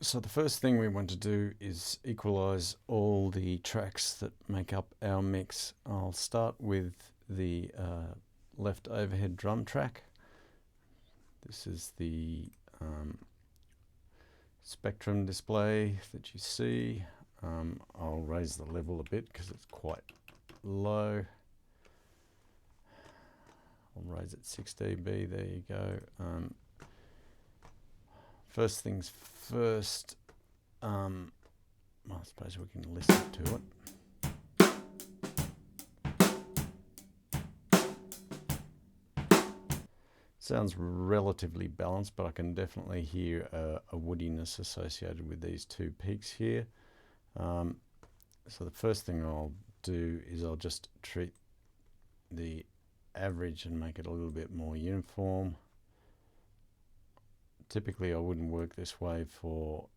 So the first thing we want to do is equalize all the tracks that make up our mix. I'll start with the left overhead drum track. This is the spectrum display that you see. I'll raise the level a bit because it's quite low. I'll raise it 6 dB, there you go. First things first, I suppose we can listen to it. Sounds relatively balanced, but I can definitely hear a woodiness associated with these two peaks here. So the first thing I'll do is I'll just treat the average and make it a little bit more uniform. Typically I wouldn't work this way for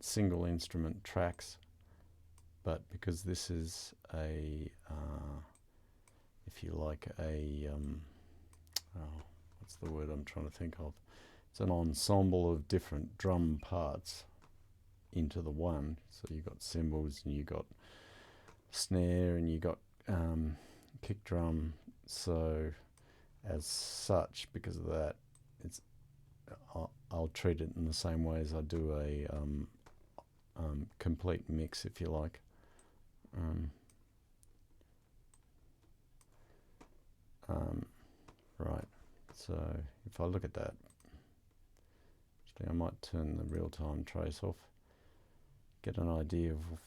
single instrument tracks, but because this is a if you like a what's the word I'm trying to think of, it's an ensemble of different drum parts into the one. So you've got cymbals and you've got snare and you've got kick drum. So as such, because of that, I'll treat it in the same way as I do a complete mix, if you like. Right, so if I look at that, actually I might turn the real-time trace off, get an idea of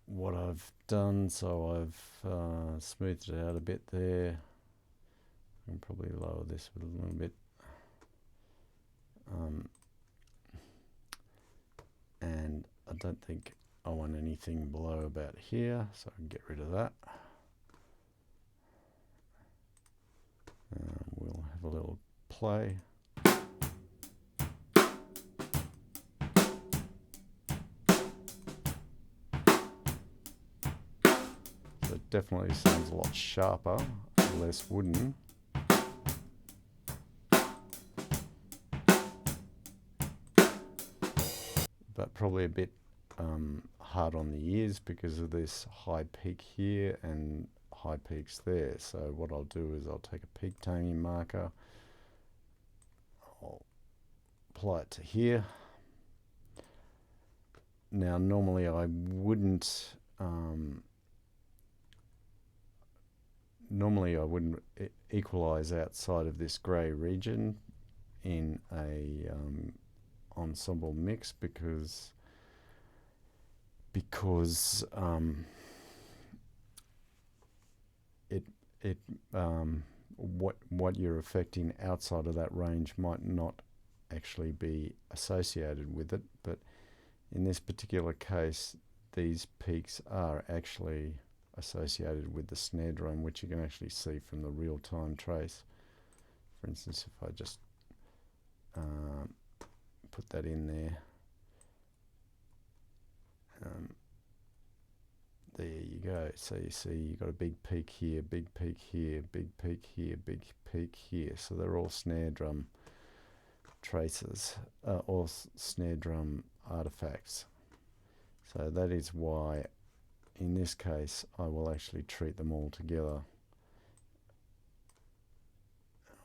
what I've done. So I've smoothed it out a bit there. I can probably lower this a little bit. And I don't think I want anything below about here, so I can get rid of that. We'll have a little play. So it definitely sounds a lot sharper, less wooden. But probably a bit hard on the ears because of this high peak here and high peaks there. So what I'll do is I'll take a peak toning marker, I'll apply it to here. Now normally I wouldn't equalize outside of this grey region in a ensemble mix because what you're affecting outside of that range might not actually be associated with it, but in this particular case these peaks are actually associated with the snare drum, which you can actually see from the real-time trace. For instance, if I just put that in there, there you go. So you see you've got a big peak here, big peak here, big peak here, big peak here. So they're all snare drum traces, or snare drum artifacts. So that is why in this case I will actually treat them all together.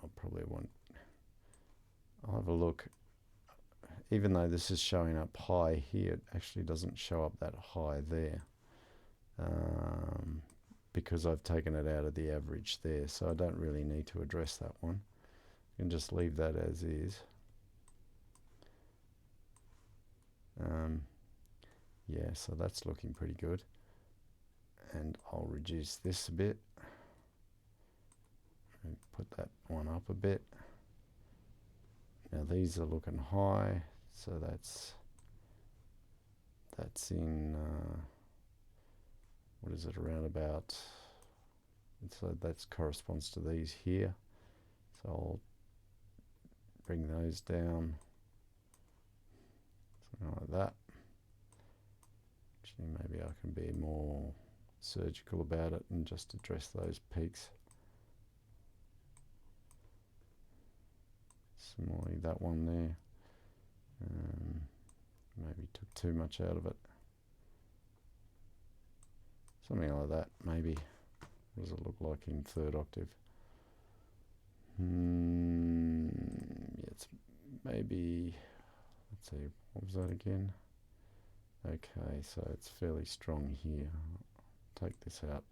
I'll have a look. Even though this is showing up high here, it actually doesn't show up that high there, because I've taken it out of the average there, so I don't really need to address that one. You can just leave that as is. Yeah, so that's looking pretty good. And I'll reduce this a bit and put that one up a bit. Now these are looking high, so that's in what is it, around about, so that corresponds to these here. So I'll bring those down, something like that. Actually, maybe I can be more surgical about it and just address those peaks. Similarly, that one there. too much out of it. Something like that, maybe. What does it look like in third octave? It's maybe, let's see, what was that again? Okay, so it's fairly strong here. Take this out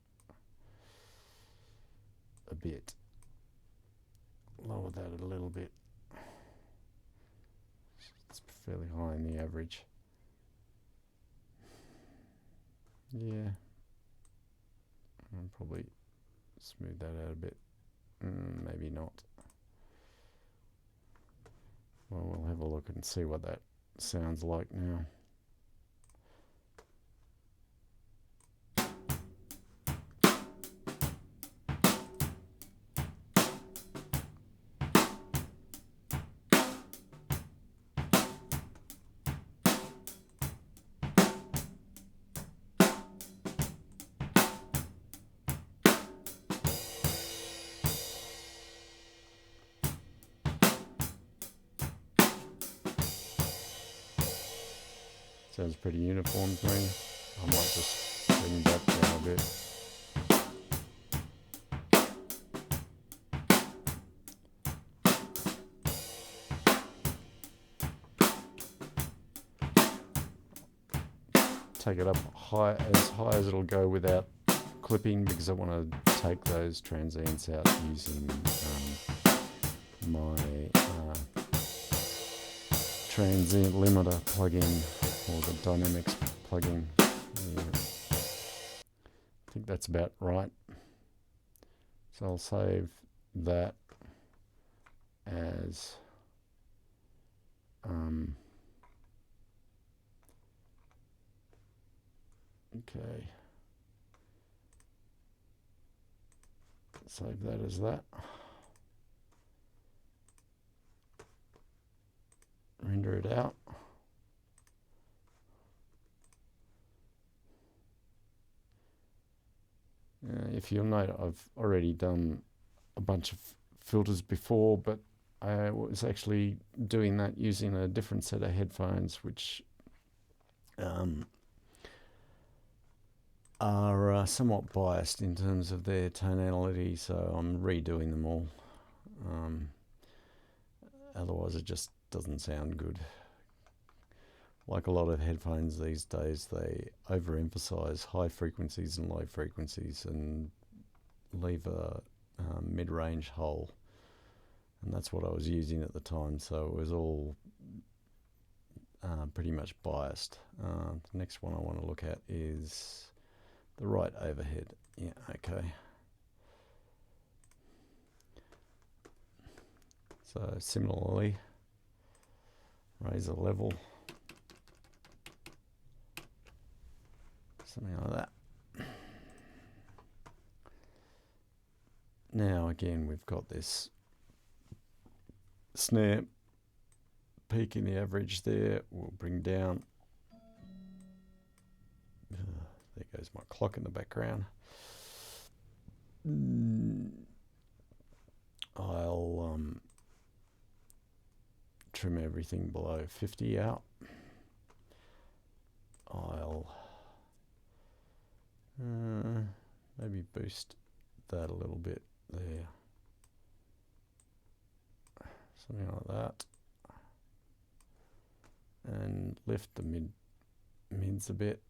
a bit. Lower that a little bit. It's fairly high in the average. Yeah. I'll probably smooth that out a bit. Maybe not. Well, we'll have a look and see what that sounds like now. Sounds pretty uniform to me. I might just bring that down a bit. Take it up as high as it'll go without clipping, because I want to take those transients out using my transient limiter plugin, or the dynamics plugin. Yeah. I think that's about right. So I'll save that as okay. Save that as that. Render it out. If you'll note, I've already done a bunch of filters before, but I was actually doing that using a different set of headphones, which are somewhat biased in terms of their tonality, so I'm redoing them all. Otherwise it just doesn't sound good. Like a lot of headphones these days, they overemphasize high frequencies and low frequencies and leave a mid-range hole, and that's what I was using at the time, so it was all pretty much biased. The next one I want to look at is the right overhead. Yeah, okay. So similarly, raise the level, something like that. Now again, we've got this snare peak in the average there. We'll bring down. There goes my clock in the background. I'll trim everything below 50 out. I'll maybe boost that a little bit there. Something like that. And lift the mids a bit.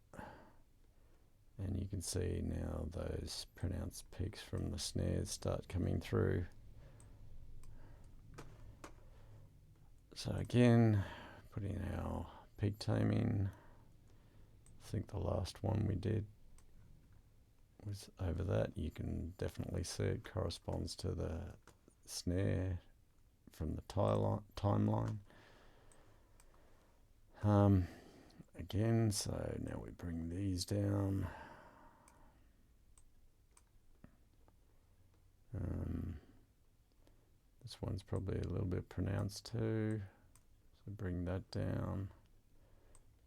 And you can see now those pronounced peaks from the snares start coming through. So again, putting our peak taming. I think the last one we did was over that. You can definitely see it corresponds to the snare from the timeline. Again, so now we bring these down. This one's probably a little bit pronounced too, so bring that down.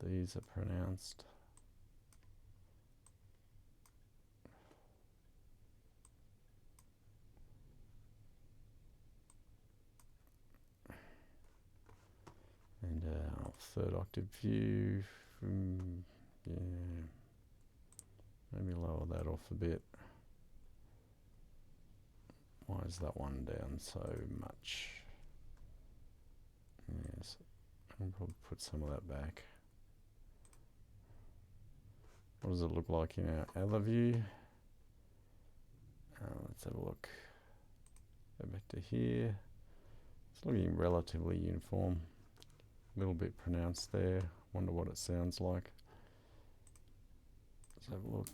These are pronounced. And our third octave view, yeah, maybe lower that off a bit. Why is that one down so much? Yes, I'll probably put some of that back. What does it look like in our other view? Let's have a look. Go back to here. It's looking relatively uniform. A little bit pronounced there. Wonder what it sounds like. Let's have a look.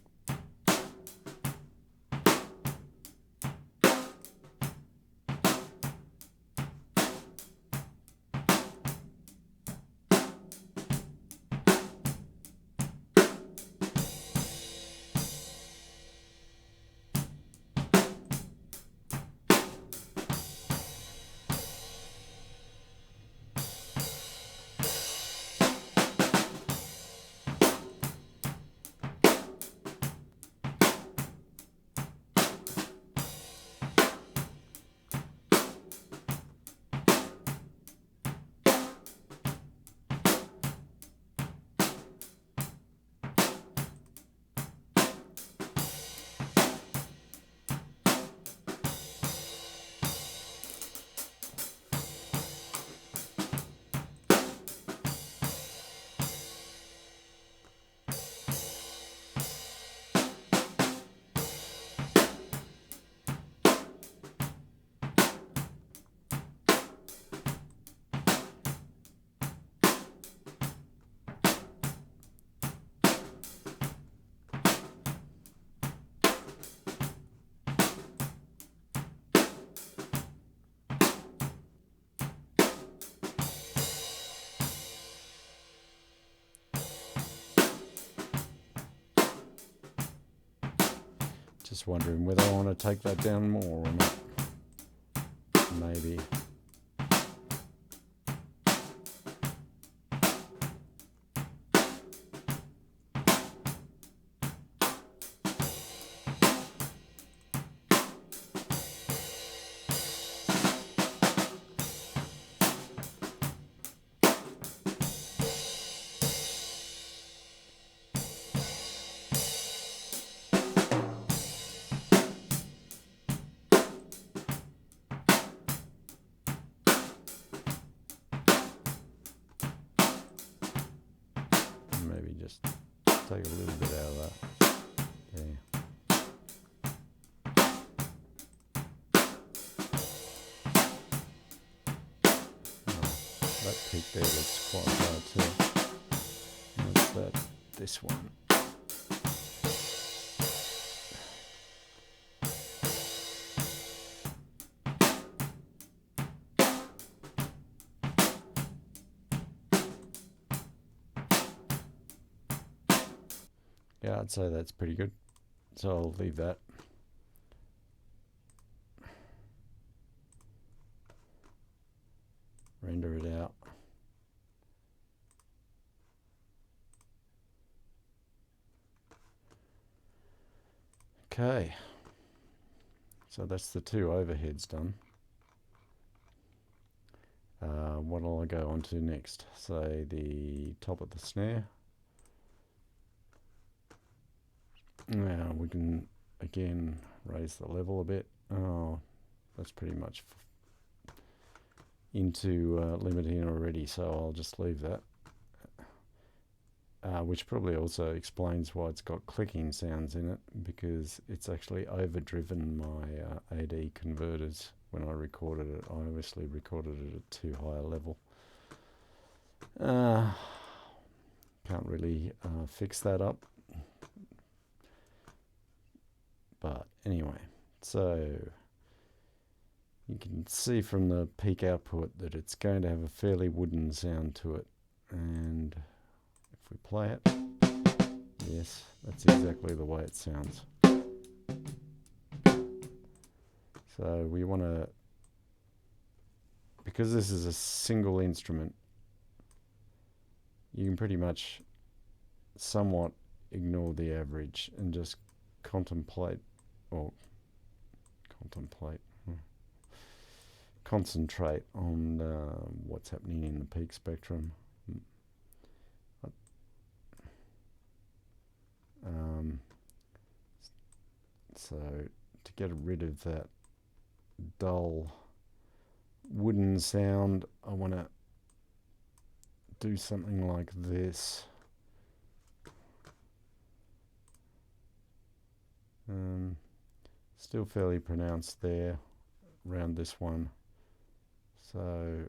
Just wondering whether I want to take that down more or not. Maybe. Maybe just take a little bit out of that. There. That peak there looks quite hard too. What's that? This one. Yeah, I'd say that's pretty good. So I'll leave that. Render it out. Okay. So that's the two overheads done. What will I go on to next? Say the top of the snare. Now we can again raise the level a bit. Oh, that's pretty much into limiting already, so I'll just leave that. Which probably also explains why it's got clicking sounds in it, because it's actually overdriven my AD converters when I recorded it. I obviously recorded it at too high a level. Can't really fix that up. But anyway, so you can see from the peak output that it's going to have a fairly wooden sound to it. And if we play it, yes, that's exactly the way it sounds. So we want to, because this is a single instrument, you can pretty much somewhat ignore the average and just concentrate on what's happening in the peak spectrum. So to get rid of that dull wooden sound, I want to do something like this. Still fairly pronounced there around this one. So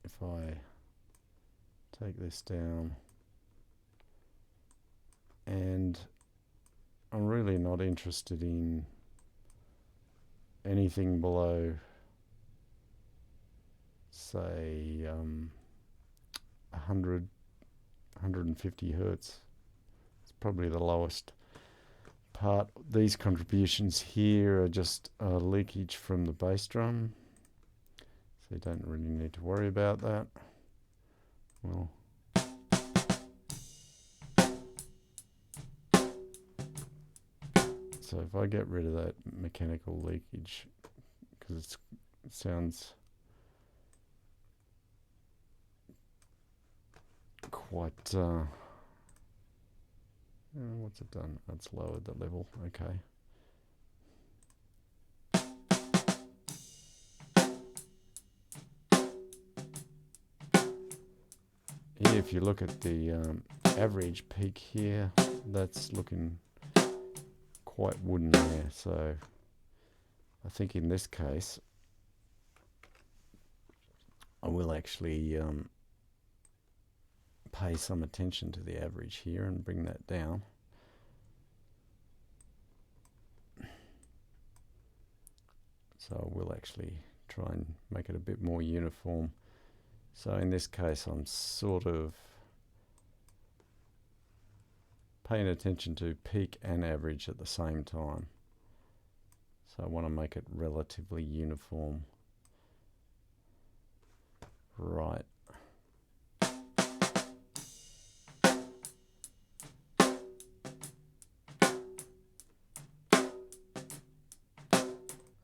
if I take this down, and I'm really not interested in anything below, say 100, 150 hertz. It's probably the lowest part. These contributions here are just leakage from the bass drum, so you don't really need to worry about that. Well, so if I get rid of that mechanical leakage, because it sounds quite what's it done? It's lowered the level. Okay. Here, if you look at the average peak here, that's looking quite wooden there. So I think in this case, I will actually pay some attention to the average here and bring that down. So I will actually try and make it a bit more uniform. So in this case, I'm sort of paying attention to peak and average at the same time. So I want to make it relatively uniform. Right.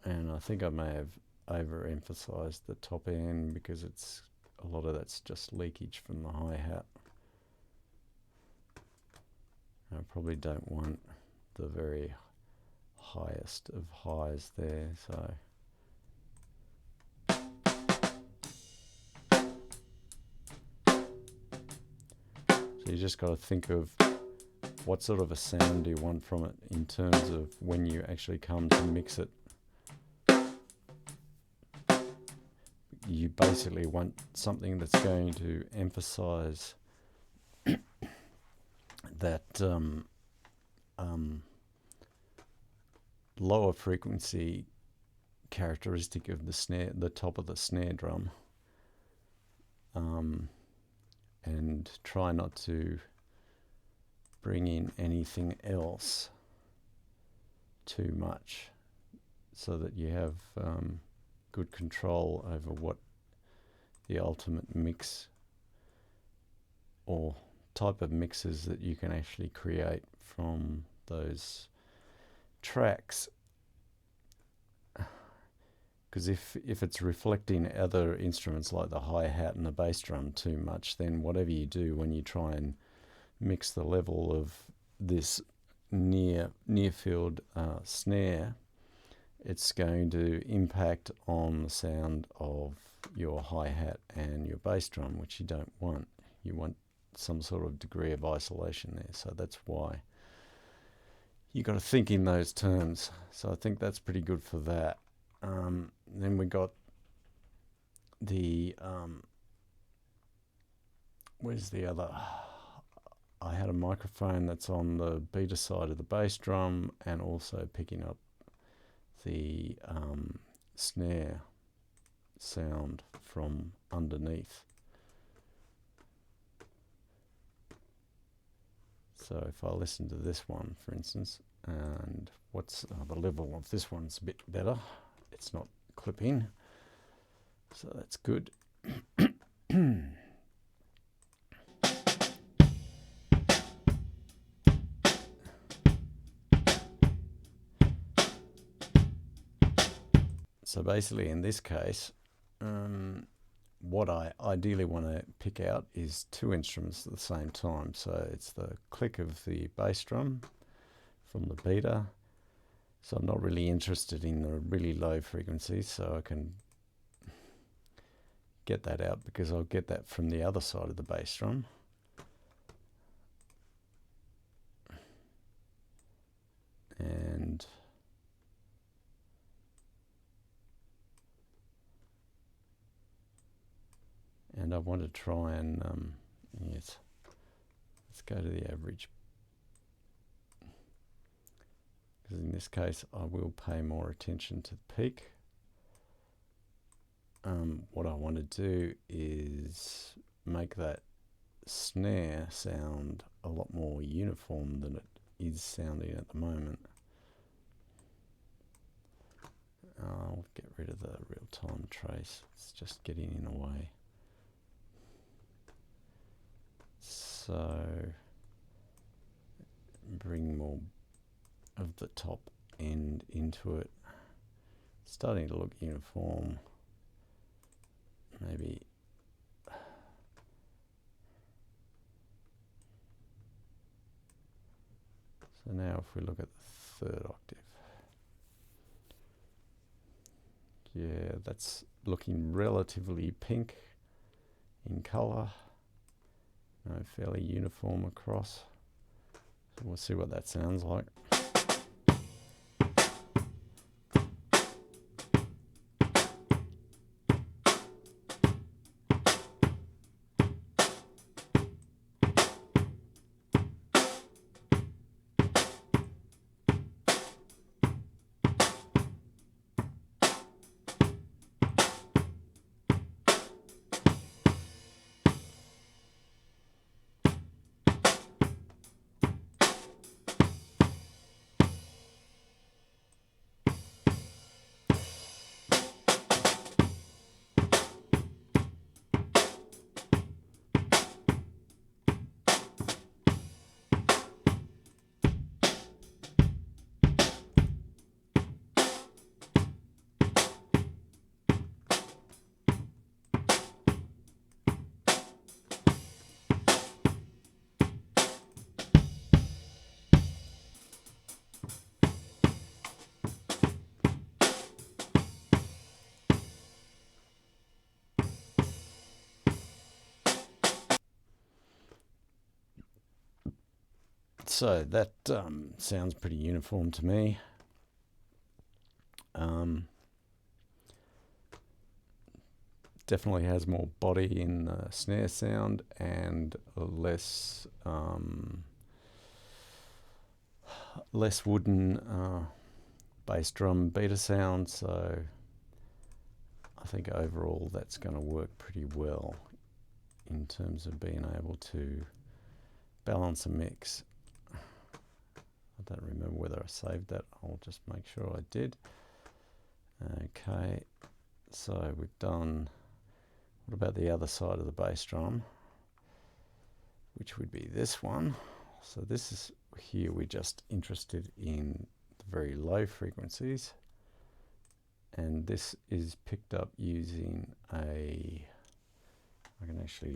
And I think I may have overemphasized the top end because it's a lot of that's just leakage from the hi-hat. I probably don't want the very highest of highs there, so you just got to think of what sort of a sound do you want from it in terms of when you actually come to mix it. You basically want something that's going to emphasize that lower frequency characteristic of the snare, the top of the snare drum, and try not to bring in anything else too much, so that you have good control over what the ultimate mix or type of mixes that you can actually create from those tracks. Because if it's reflecting other instruments like the hi-hat and the bass drum too much, then whatever you do when you try and mix the level of this near field snare, it's going to impact on the sound of your hi-hat and your bass drum, which you don't want. You want some sort of degree of isolation there. So that's why you got to think in those terms. So I think that's pretty good for that. Then we got the where's the other? I had a microphone that's on the beta side of the bass drum and also picking up the snare sound from underneath. So if I listen to this one, for instance, and what's the level of this one's a bit better. It's not clipping, so that's good. So basically in this case, what I ideally want to pick out is two instruments at the same time. So it's the click of the bass drum from the beta. So I'm not really interested in the really low frequencies, so I can get that out because I'll get that from the other side of the bass drum. And I want to try and yes, let's go to the average, because in this case I will pay more attention to the peak. What I want to do is make that snare sound a lot more uniform than it is sounding at the moment. I'll get rid of the real-time trace. It's just getting in the way. So bring more of the top end into it. It's starting to look uniform. Maybe so now if we look at the third octave, yeah, that's looking relatively pink in color. Fairly uniform across. So we'll see what that sounds like. So that sounds pretty uniform to me. Definitely has more body in the snare sound and less less wooden bass drum beater sound. So I think overall that's going to work pretty well in terms of being able to balance a mix. I don't remember whether I saved that. I'll just make sure I did. Okay, so we've done, what about the other side of the bass drum, which would be this one. So this is, here we're just interested in the very low frequencies, and this is picked up using a, I can actually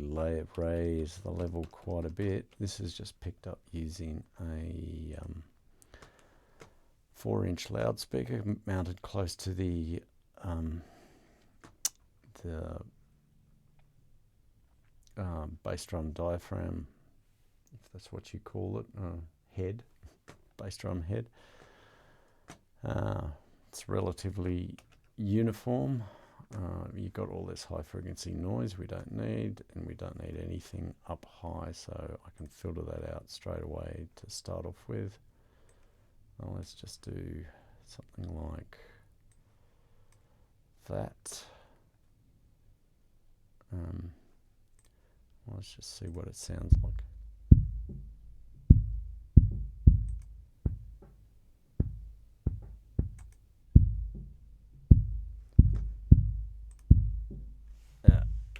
raise the level quite a bit. This is just picked up using a 4-inch loudspeaker mounted close to the bass drum diaphragm, if that's what you call it, head, bass drum head. It's relatively uniform. You've got all this high frequency noise we don't need, and we don't need anything up high, so I can filter that out straight away to start off with. Well, let's just do something like that. Let's just see what it sounds like.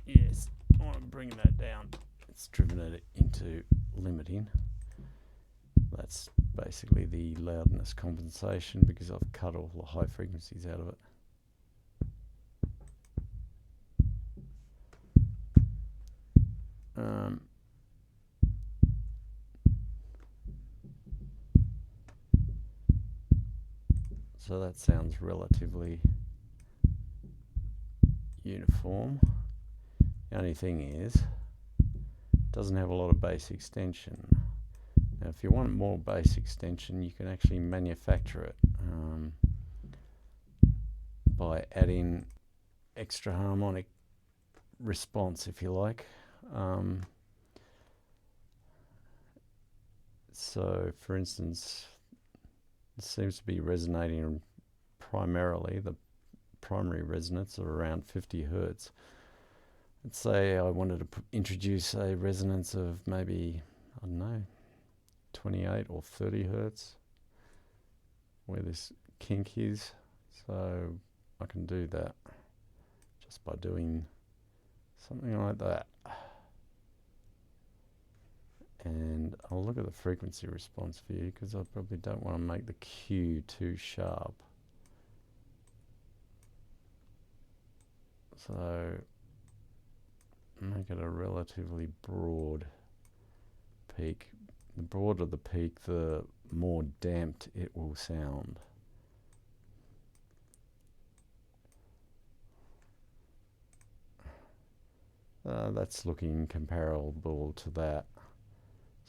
Yes, I want to bring that down. It's driven it into limiting. That's basically the loudness compensation because I've cut all the high frequencies out of it. So that sounds relatively uniform. The only thing is, it doesn't have a lot of bass extension. Now, if you want more bass extension, you can actually manufacture it by adding extra harmonic response, if you like. So, for instance, it seems to be resonating primarily, the primary resonance of around 50 hertz. Let's say I wanted to introduce a resonance of maybe, I don't know, 28 or 30 hertz, where this kink is. So I can do that just by doing something like that. And I'll look at the frequency response for you, because I probably don't want to make the Q too sharp. So make it a relatively broad peak. The broader the peak, the more damped it will sound. That's looking comparable to that.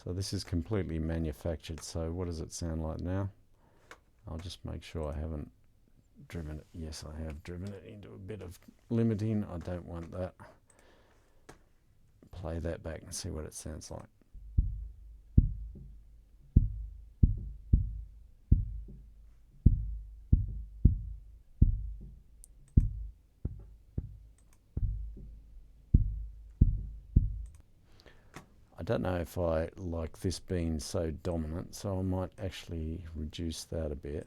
So this is completely manufactured. So what does it sound like now? I'll just make sure I haven't driven it. Yes, I have driven it into a bit of limiting. I don't want that. Play that back and see what it sounds like. I don't know if I like this being so dominant, so I might actually reduce that a bit.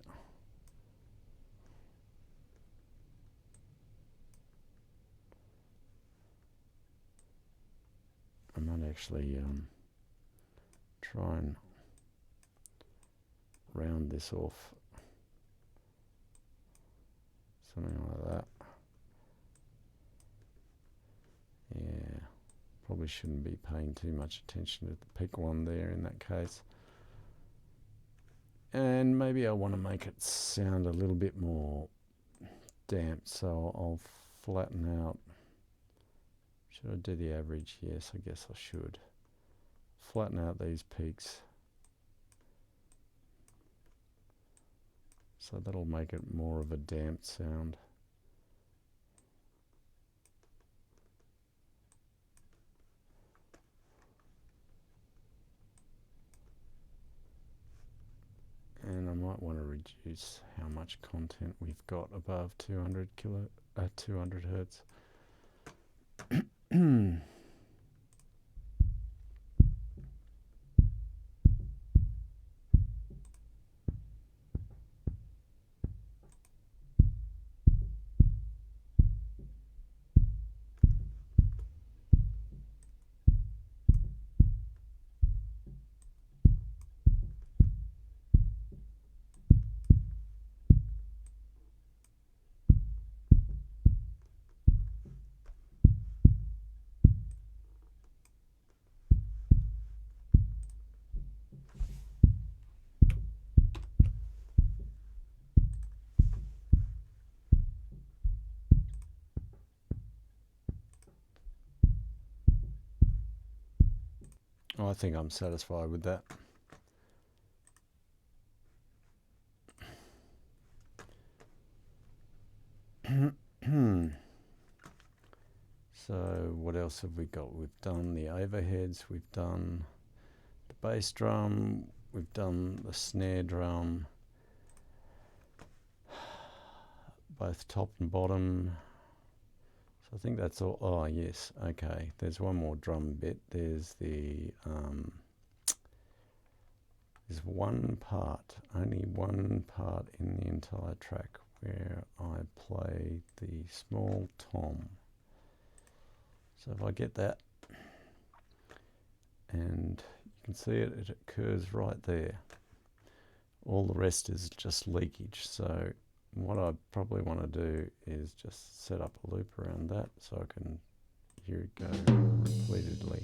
I might actually try and round this off, something like that. Yeah, probably shouldn't be paying too much attention to the peak one there in that case. And maybe I want to make it sound a little bit more damp, so I'll flatten out. Should I do the average? Yes, I guess I should. Flatten out these peaks. So that'll make it more of a damped sound. And I might want to reduce how much content we've got above 200 hertz. I think I'm satisfied with that. So what else have we got? We've done the overheads, we've done the bass drum, we've done the snare drum, both top and bottom. So I think that's all. Oh yes, okay, there's one more drum bit. There's the there's one part, only one part in the entire track where I play the small tom. So if I get that, and you can see it, it occurs right there. All the rest is just leakage. So what I probably want to do is just set up a loop around that so I can hear it go repeatedly.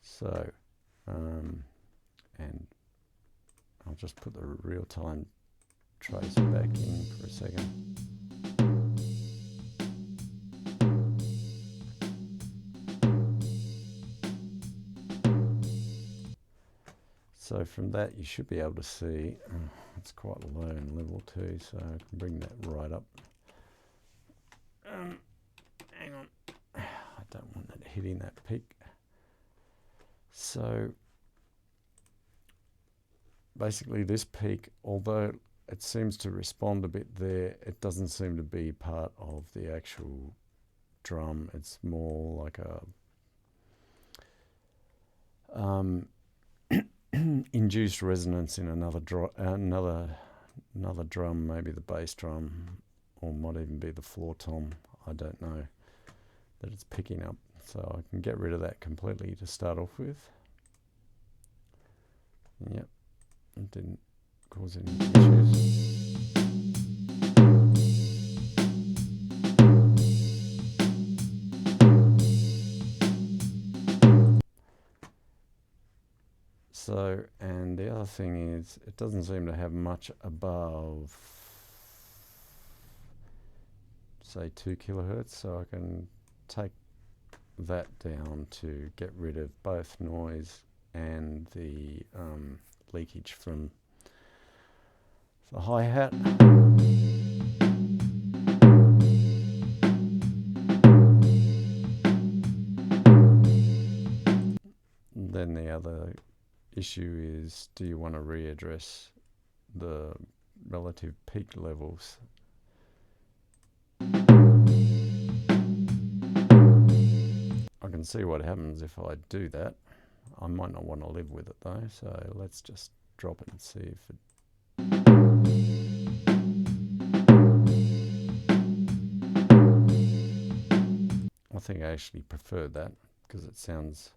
So and I'll just put the real-time tracer back in for a second. So from that you should be able to see, it's quite low in level too, so I can bring that right up. Hang on, I don't want it hitting that peak. So basically this peak, although it seems to respond a bit there, it doesn't seem to be part of the actual drum. It's more like a induced resonance in another drum, maybe the bass drum, or might even be the floor tom. I don't know, that it's picking up. So I can get rid of that completely to start off with. Yep, it didn't cause any issues. So, and the other thing is, it doesn't seem to have much above, say, 2 kilohertz, so I can take that down to get rid of both noise and the leakage from the hi-hat. Then the other issue is, do you want to readdress the relative peak levels? I can see what happens if I do that. I might not want to live with it though, so let's just drop it and see if it... I think I actually prefer that because it sounds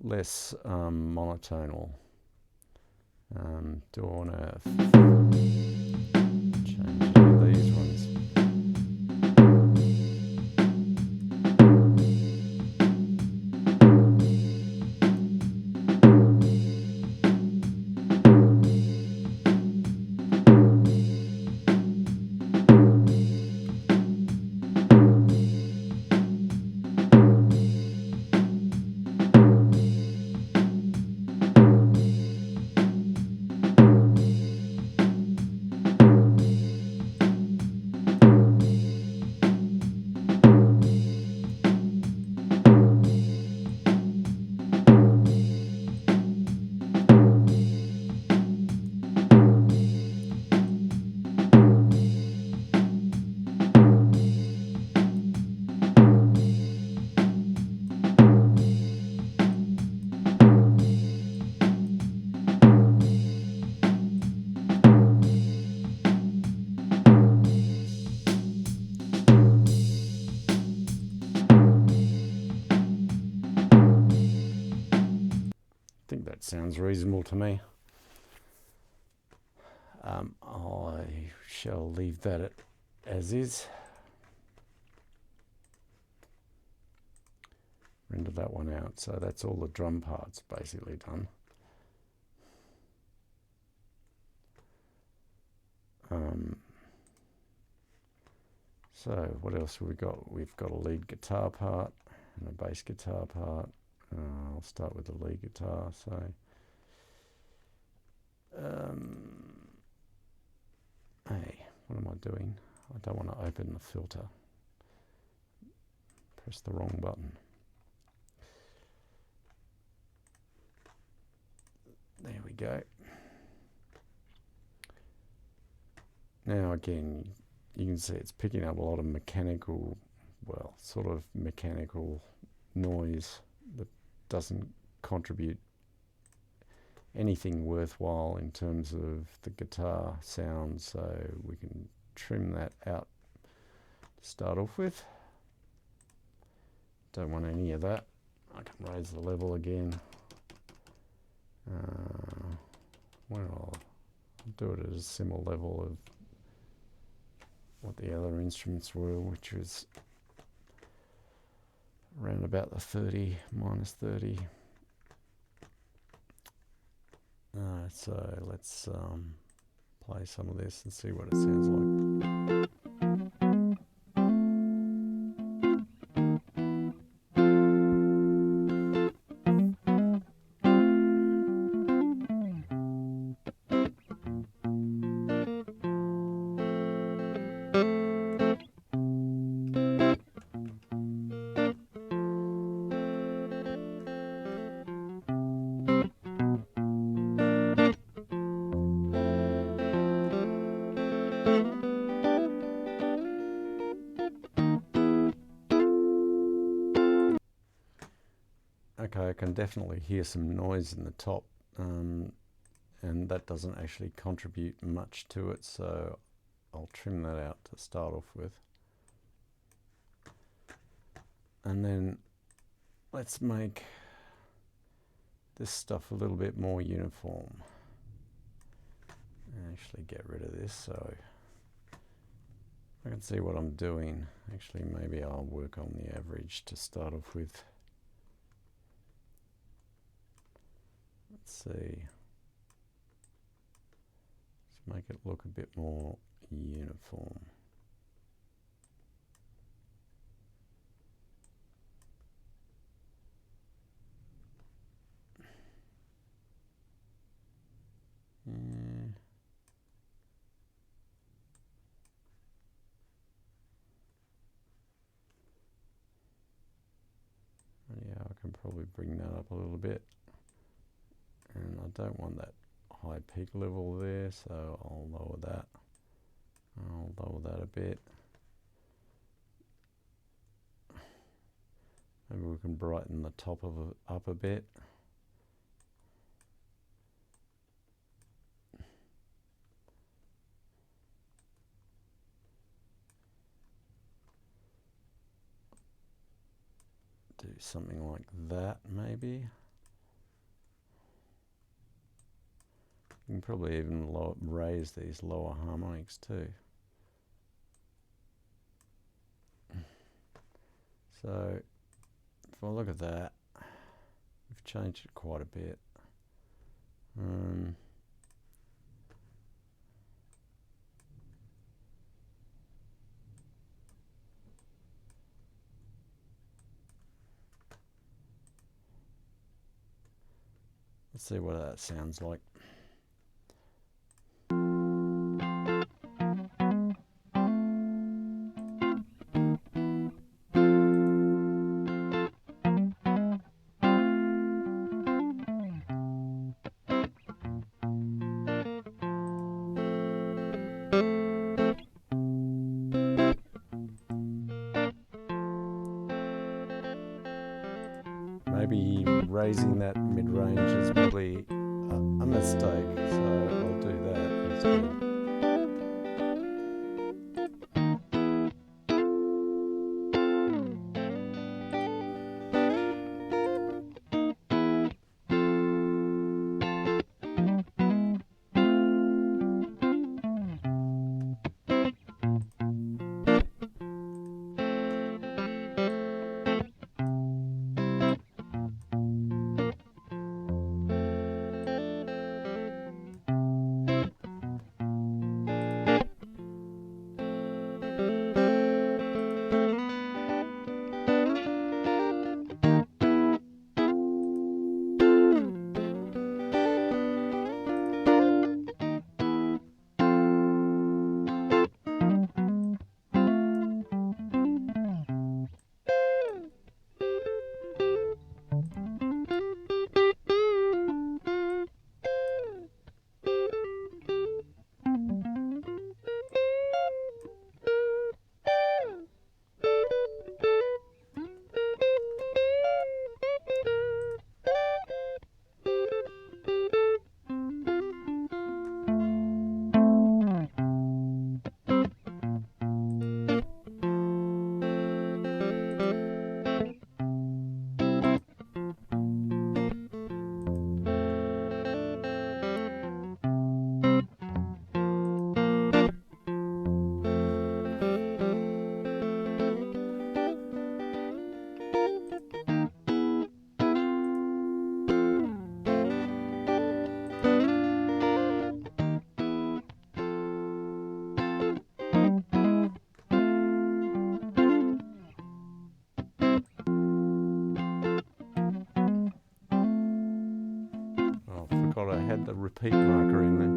less monotonal. Do I want to change any of these ones? I think that sounds reasonable to me. I shall leave that as is. Render that one out. So that's all the drum parts basically done. So what else have we got? We've got a lead guitar part and a bass guitar part. I'll start with the lead guitar. So hey, what am I doing? I don't want to open the filter. Press the wrong button. There we go. Now again, you can see it's picking up a lot of mechanical, well, sort of mechanical noise that doesn't contribute anything worthwhile in terms of the guitar sound, so we can trim that out to start off with. Don't want any of that. I can raise the level again. Well, I'll do it at a similar level of what the other instruments were, which was around about the 30, minus 30. So let's play some of this and see what it sounds like. Okay, I can definitely hear some noise in the top, and that doesn't actually contribute much to it, so I'll trim that out to start off with. And then let's make this stuff a little bit more uniform. Actually get rid of this so I can see what I'm doing. Actually, maybe I'll work on the average to start off with. Let's see. Let's make it look a bit more uniform. Yeah, I can probably bring that up a little bit. And I don't want that high peak level there, so I'll lower that. I'll lower that a bit. Maybe we can brighten the top of it up a bit. Do something like that, maybe. You can probably even raise these lower harmonics too. So if I look at that, we've changed it quite a bit. Let's see what that sounds like. Maybe raising that mid-range is probably a mistake, so I'll do that instead. peak marker in there.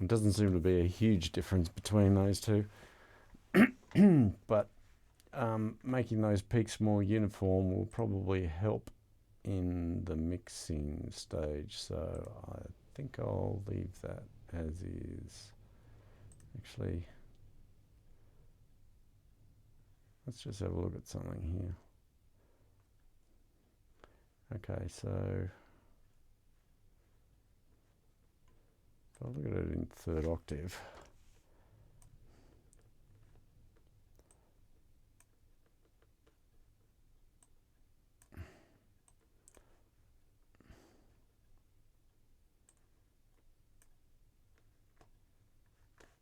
It doesn't seem to be a huge difference between those two, but making those peaks more uniform will probably help in the mixing stage, so I think I'll leave that as is. Actually, let's just have a look at something here. Okay, so if I look at it in third octave,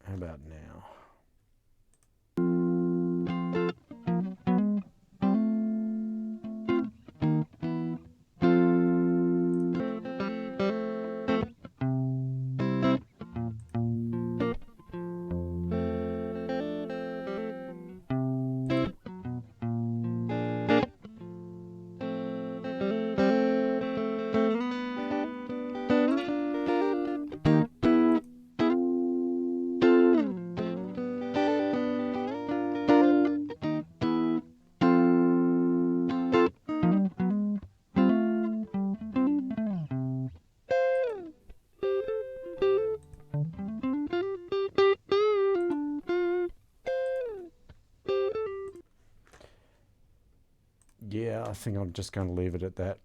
how about now? Yeah, I think I'm just going to leave it at that.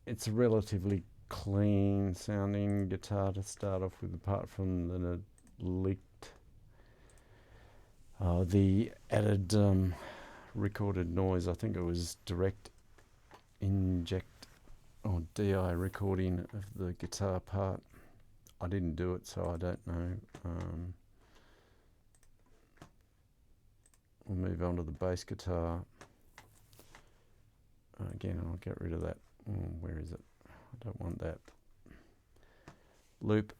It's a relatively clean sounding guitar to start off with, apart from the leaked, the added recorded noise. I think it was direct inject or DI recording of the guitar part. I didn't do it, so I don't know. We'll move on to the bass guitar. Again, I'll get rid of that. Where is it? I don't want that loop.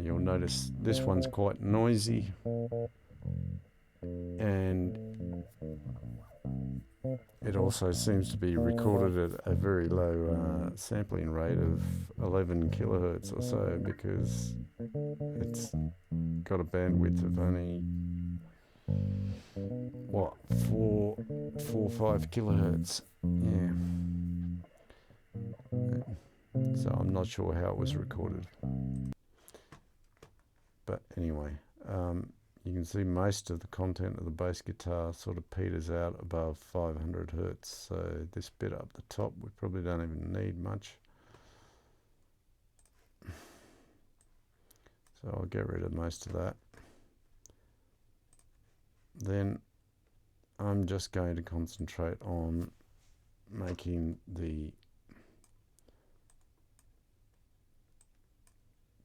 You'll notice this one's quite noisy, and it also seems to be recorded at a very low sampling rate of 11 kilohertz or so, because it's got a bandwidth of only, what, 4 or 5 kilohertz. Yeah. So I'm not sure how it was recorded. But anyway, you can see most of the content of the bass guitar sort of peters out above 500 hertz. So this bit up the top, we probably don't even need much. So I'll get rid of most of that. Then I'm just going to concentrate on making the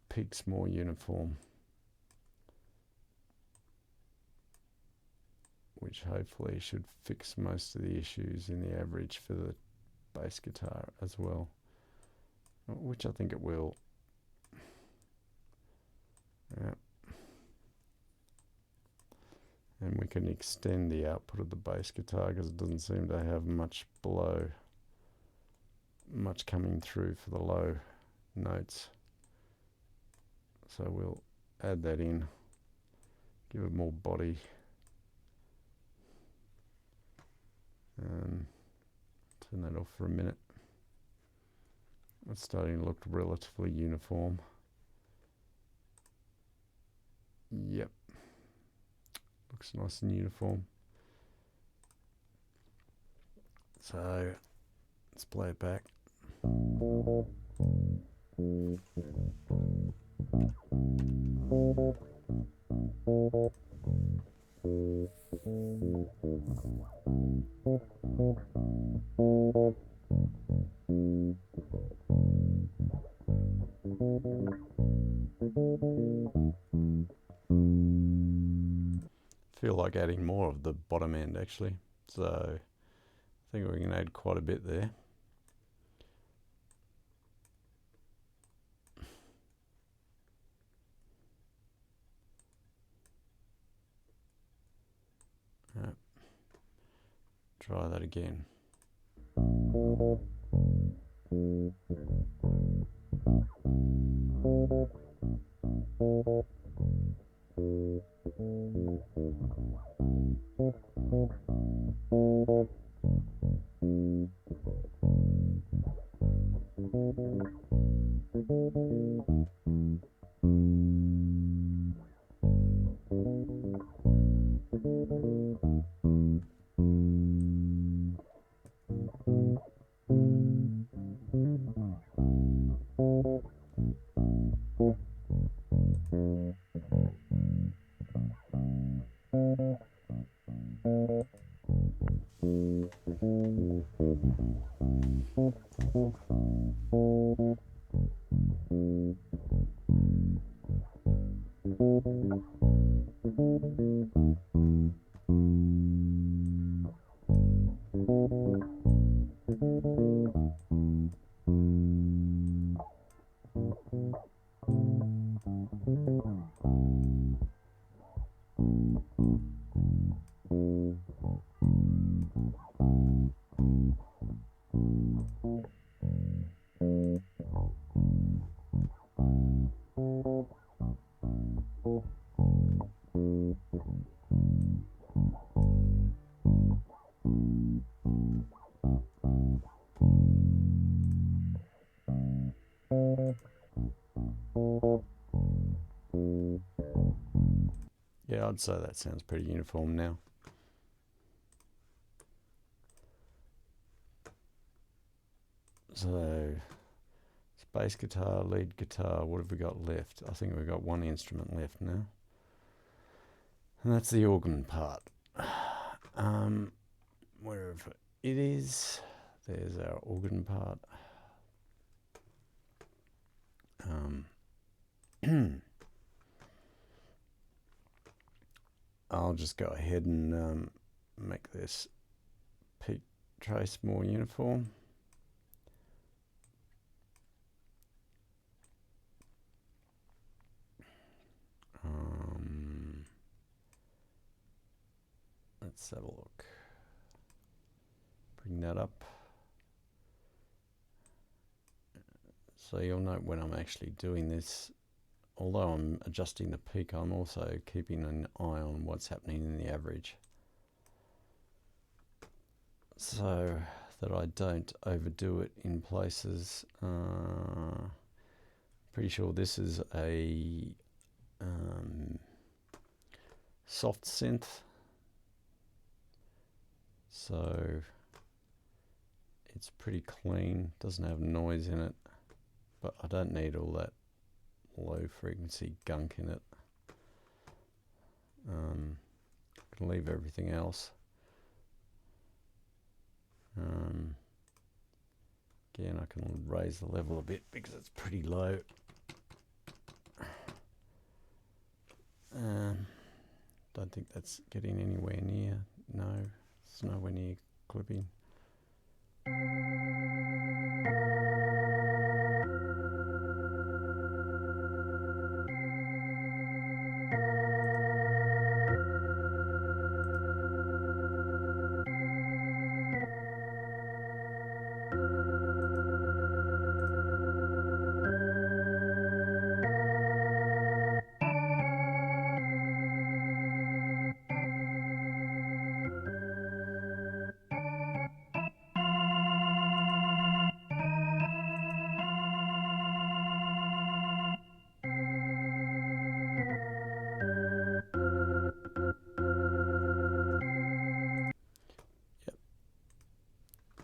peaks more uniform, which hopefully should fix most of the issues in the average for the bass guitar as well, which I think it will. Yeah. And we can extend the output of the bass guitar because it doesn't seem to have much coming through for the low notes. So we'll add that in, give it more body. Turn that off for a minute. It's starting to look relatively uniform. Yep, looks nice and uniform. So let's play it back. feel like adding more of the bottom end actually. So I think we can add quite a bit there. Try that again. Yeah, I'd say that sounds pretty uniform now. So, bass guitar, lead guitar, what have we got left? I think we've got one instrument left now. And that's the organ part. Wherever it is, there's our organ part. I'll just go ahead and make this peak trace more uniform. Let's have a look. Bring that up. So you'll note when I'm actually doing this, although I'm adjusting the peak, I'm also keeping an eye on what's happening in the average, so that I don't overdo it in places. Pretty sure this is a soft synth, so it's pretty clean, doesn't have noise in it, but I don't need all that low frequency gunk in it. I can leave everything else. Again, I can raise the level a bit because it's pretty low. Don't think that's getting anywhere near. No, it's nowhere near clipping.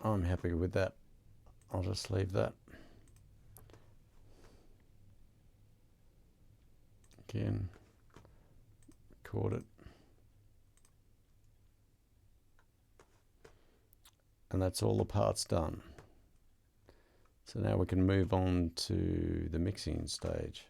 I'm happy with that. I'll just leave that. Again, record it. And that's all the parts done. So now we can move on to the mixing stage.